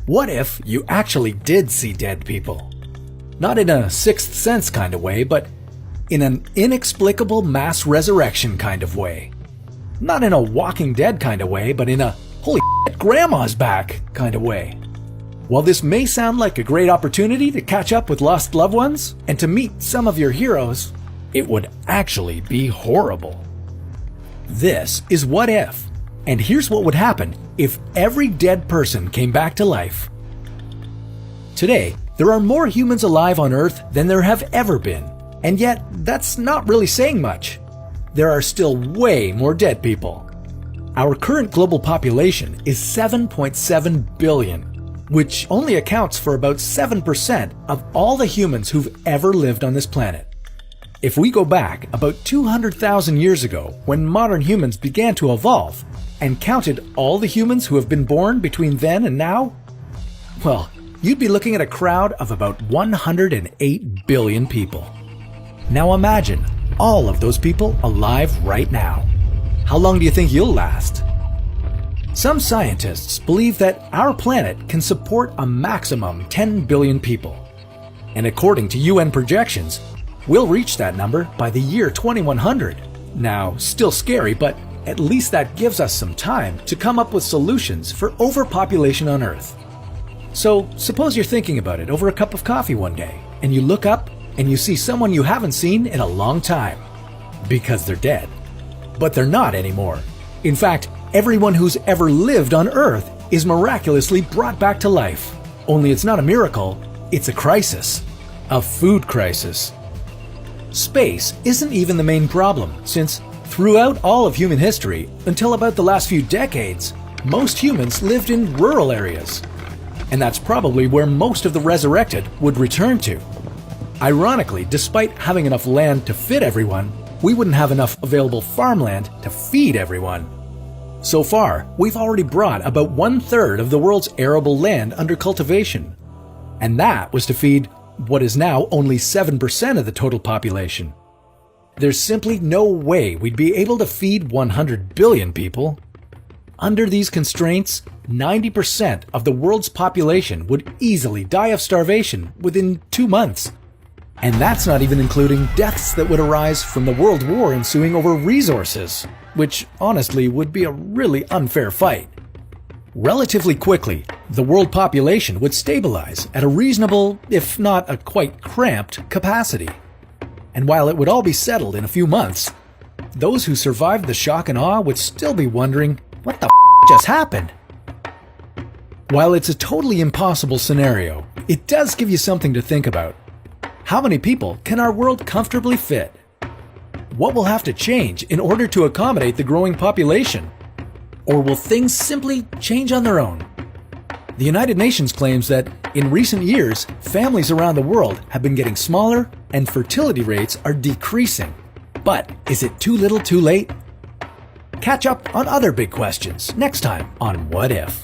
What if you actually did see dead people? Not in a sixth sense kind of way, but in an inexplicable mass resurrection kind of way. Not in a Walking Dead kind of way, but in a holy shit, grandma's back kind of way. While this may sound like a great opportunity to catch up with lost loved ones and to meet some of your heroes, it would actually be horrible. This is What If, and here's what would happen if every dead person came back to life. Today, there are more humans alive on Earth than there have ever been, and yet that's not really saying much. There are still way more dead people. Our current global population is 7.7 billion, which only accounts for about 7% of all the humans who've ever lived on this planet. If we go back about 200,000 years ago, when modern humans began to evolve, and counted all the humans who have been born between then and now, well, you'd be looking at a crowd of about 108 billion people. Now imagine all of those people alive right now. How long do you think you'll last? Some scientists believe that our planet can support a maximum 10 billion people. And according to UN projections, we'll reach that number by the year 2100. Now, still scary, but at least that gives us some time to come up with solutions for overpopulation on Earth. So, suppose you're thinking about it over a cup of coffee one day, and you look up and you see someone you haven't seen in a long time. Because they're dead. But they're not anymore. In fact, everyone who's ever lived on Earth is miraculously brought back to life. Only it's not a miracle, it's a crisis. A food crisis. Space isn't even the main problem, since throughout all of human history, until about the last few decades, most humans lived in rural areas. And that's probably where most of the resurrected would return to. Ironically, despite having enough land to fit everyone, we wouldn't have enough available farmland to feed everyone. So far, we've already brought about 1/3 of the world's arable land under cultivation. And that was to feed what is now only 7% of the total population. There's simply no way we'd be able to feed 100 billion people. Under these constraints, 90% of the world's population would easily die of starvation within 2 months. And that's not even including deaths that would arise from the world war ensuing over resources, which honestly would be a really unfair fight. Relatively quickly, the world population would stabilize at a reasonable, if not a quite cramped, capacity. And while it would all be settled in a few months, those who survived the shock and awe would still be wondering, what the just happened? While it's a totally impossible scenario, it does give you something to think about. How many people can our world comfortably fit? What will have to change in order to accommodate the growing population? Or will things simply change on their own? The United Nations claims that in recent years, families around the world have been getting smaller and fertility rates are decreasing. But is it too little too late? Catch up on other big questions next time on What If?